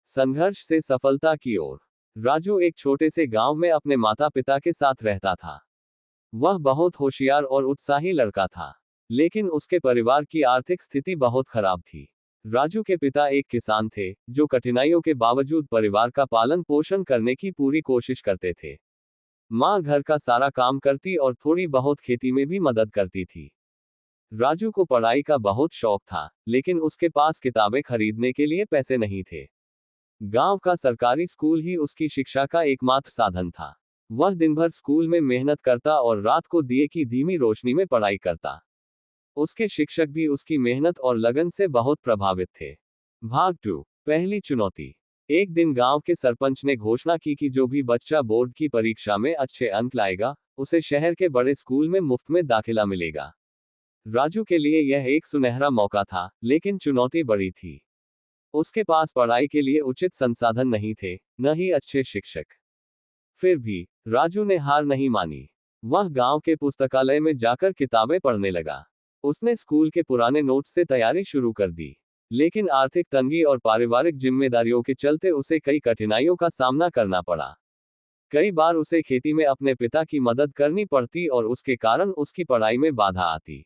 संघर्ष से सफलता की ओर। राजू एक छोटे से गांव में अपने माता पिता के साथ रहता था। वह बहुत होशियार और उत्साही लड़का था, लेकिन उसके परिवार की आर्थिक स्थिति बहुत खराब थी। राजू के पिता एक किसान थे, जो कठिनाइयों के बावजूद परिवार का पालन पोषण करने की पूरी कोशिश करते थे। माँ घर का सारा काम करती और थोड़ी बहुत खेती में भी मदद करती थी। राजू को पढ़ाई का बहुत शौक था, लेकिन उसके पास किताबें खरीदने के लिए पैसे नहीं थे। गांव का सरकारी स्कूल ही उसकी शिक्षा का एकमात्र साधन था। वह दिन भर स्कूल में मेहनत करता और रात को दिए की धीमी रोशनी में पढ़ाई करता। उसके शिक्षक भी उसकी मेहनत और लगन से बहुत प्रभावित थे। भाग 2, पहली चुनौती। एक दिन गांव के सरपंच ने घोषणा की कि जो भी बच्चा बोर्ड की परीक्षा में अच्छे अंक लाएगा, उसे शहर के बड़े स्कूल में मुफ्त में दाखिला मिलेगा। राजू के लिए यह एक सुनहरा मौका था, लेकिन चुनौती बड़ी थी। उसके पास पढ़ाई के लिए उचित संसाधन नहीं थे, न ही अच्छे शिक्षक। फिर भी राजू ने हार नहीं मानी। वह गांव के पुस्तकालय में जाकर किताबें पढ़ने लगा। उसने स्कूल के पुराने नोट्स से तैयारी शुरू कर दी, लेकिन आर्थिक तंगी और पारिवारिक जिम्मेदारियों के चलते उसे कई कठिनाइयों का सामना करना पड़ा। कई बार उसे खेती में अपने पिता की मदद करनी पड़ती और उसके कारण उसकी पढ़ाई में बाधा आती।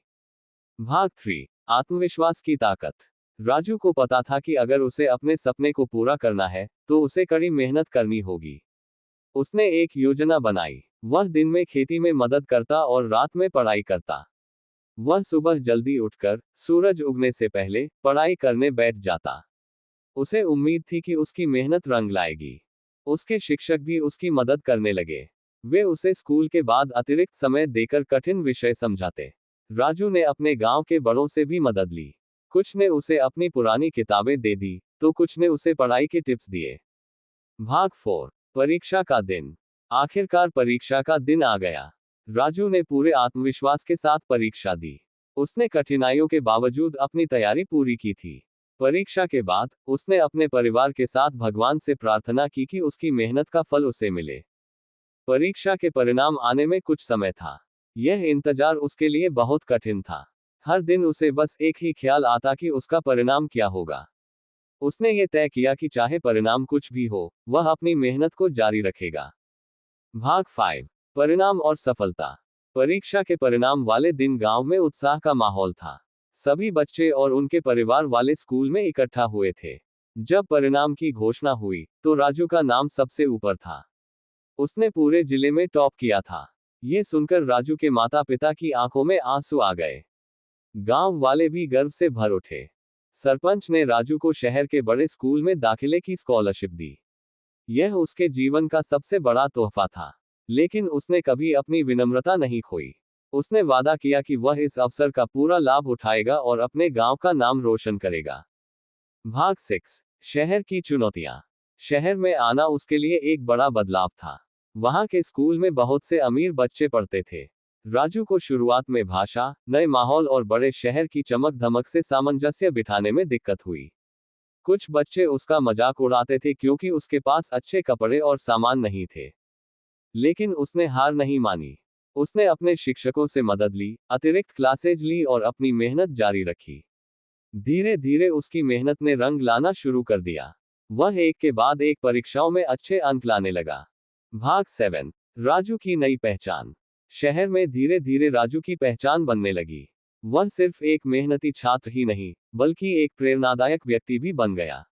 भाग 3, आत्मविश्वास की ताकत। राजू को पता था कि अगर उसे अपने सपने को पूरा करना है, तो उसे कड़ी मेहनत करनी होगी। उसने एक योजना बनाई। वह दिन में खेती में मदद करता और रात में पढ़ाई करता। वह सुबह जल्दी उठकर, सूरज उगने से पहले, पढ़ाई करने बैठ जाता। उसे उम्मीद थी कि उसकी मेहनत रंग लाएगी। उसके शिक्षक भी उसकी मदद करने लगे। वे उसे स्कूल के बाद अतिरिक्त समय देकर कठिन विषय समझाते। राजू ने अपने गांव के बड़ों से भी मदद ली। कुछ ने उसे अपनी पुरानी किताबें दे दी, तो कुछ ने उसे पढ़ाई के टिप्स दिए। भाग 4, परीक्षा का दिन। आखिरकार परीक्षा का दिन आ गया। राजू ने पूरे आत्मविश्वास के साथ परीक्षा दी। उसने कठिनाइयों के बावजूद अपनी तैयारी पूरी की थी। परीक्षा के बाद उसने अपने परिवार के साथ भगवान से प्रार्थना की कि उसकी मेहनत का फल उसे मिले। परीक्षा के परिणाम आने में कुछ समय था। यह इंतजार उसके लिए बहुत कठिन था। हर दिन उसे बस एक ही ख्याल आता कि उसका परिणाम क्या होगा। उसने ये तय किया कि चाहे परिणाम कुछ भी हो, वह अपनी मेहनत को जारी रखेगा। भाग 5, परिणाम और सफलता। परीक्षा के परिणाम वाले दिन गांव में उत्साह का माहौल था। सभी बच्चे और उनके परिवार वाले स्कूल में इकट्ठा हुए थे। जब परिणाम की घोषणा हुई, तो राजू का नाम सबसे ऊपर था। उसने पूरे जिले में टॉप किया था। ये सुनकर राजू के माता पिता की आंखों में आंसू आ गए। गांव वाले भी गर्व से भर उठे। सरपंच ने राजू को शहर के बड़े स्कूल में दाखिले की स्कॉलरशिप दी। यह उसके जीवन का सबसे बड़ा तोहफा था। लेकिन उसने कभी अपनी विनम्रता नहीं खोई। उसने वादा किया कि वह इस अवसर का पूरा लाभ उठाएगा और अपने गांव का नाम रोशन करेगा। भाग 6, शहर की चुनौतियां। शहर में आना उसके लिए एक बड़ा बदलाव था। वहां के स्कूल में बहुत से अमीर बच्चे पढ़ते थे। राजू को शुरुआत में भाषा, नए माहौल और बड़े शहर की चमक धमक से सामंजस्य बिठाने में दिक्कत हुई। कुछ बच्चे उसका मजाक उड़ाते थे क्योंकि उसके पास अच्छे कपड़े और सामान नहीं थे। लेकिन उसने हार नहीं मानी। उसने अपने शिक्षकों से मदद ली, अतिरिक्त क्लासेज ली और अपनी मेहनत जारी रखी। धीरे धीरे उसकी मेहनत ने रंग लाना शुरू कर दिया। वह एक के बाद एक परीक्षाओं में अच्छे अंक लाने लगा। भाग 7, राजू की नई पहचान। शहर में धीरे धीरे राजू की पहचान बनने लगी। वह सिर्फ एक मेहनती छात्र ही नहीं, बल्कि एक प्रेरणादायक व्यक्ति भी बन गया।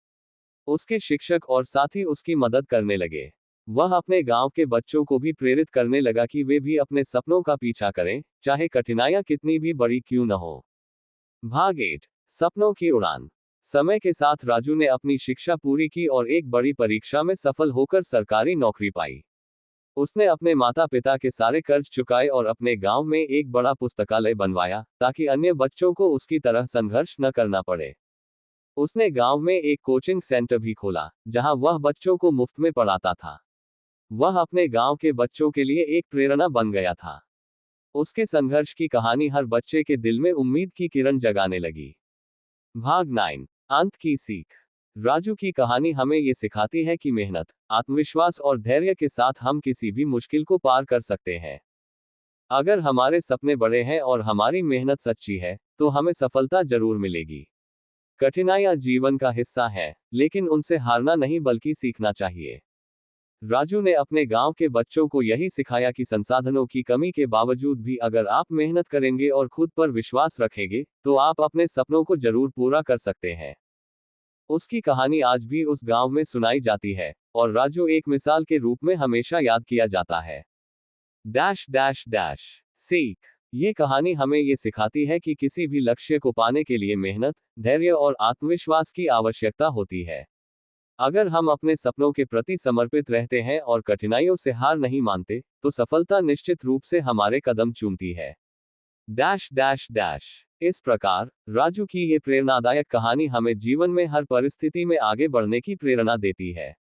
उसके शिक्षक और साथी उसकी मदद करने लगे। वह अपने गांव के बच्चों को भी प्रेरित करने लगा कि वे भी अपने सपनों का पीछा करें, चाहे कठिनाइयां कितनी भी बड़ी क्यों न हो। भाग 8, सपनों की उड़ान। समय के साथ राजू ने अपनी शिक्षा पूरी की और एक बड़ी परीक्षा में सफल होकर सरकारी नौकरी पाई। उसने अपने माता पिता के सारे कर्ज चुकाए और अपने गांव में एक बड़ा पुस्तकालय बनवाया, ताकि अन्य बच्चों को उसकी तरह संघर्ष न करना पड़े। उसने गांव में एक कोचिंग सेंटर भी खोला, जहां वह बच्चों को मुफ्त में पढ़ाता था। वह अपने गांव के बच्चों के लिए एक प्रेरणा बन गया था। उसके संघर्ष की कहानी हर बच्चे के दिल में उम्मीद की किरण जगाने लगी। भाग 9, अंत की सीख। राजू की कहानी हमें ये सिखाती है कि मेहनत, आत्मविश्वास और धैर्य के साथ हम किसी भी मुश्किल को पार कर सकते हैं। अगर हमारे सपने बड़े हैं और हमारी मेहनत सच्ची है, तो हमें सफलता जरूर मिलेगी। कठिनाइयां जीवन का हिस्सा हैं, लेकिन उनसे हारना नहीं बल्कि सीखना चाहिए। राजू ने अपने गांव के बच्चों को यही सिखाया कि संसाधनों की कमी के बावजूद भी अगर आप मेहनत करेंगे और खुद पर विश्वास रखेंगे, तो आप अपने सपनों को जरूर पूरा कर सकते हैं। उसकी कहानी आज भी उस गांव में सुनाई जाती है, और राजू एक मिसाल के रूप में हमेशा याद किया जाता है। डैश डैश डैश सीख। ये कहानी हमें ये सिखाती है कि किसी भी लक्ष्य को पाने के लिए मेहनत, धैर्य और आत्मविश्वास की आवश्यकता होती है। अगर हम अपने सपनों के प्रति समर्पित रहते हैं और कठिनाइयों से हार नहीं मानते, तो सफलता निश्चित रूप से हमारे कदम चूमती है। Dash dash dash. इस प्रकार राजू की ये प्रेरणादायक कहानी हमें जीवन में हर परिस्थिति में आगे बढ़ने की प्रेरणा देती है।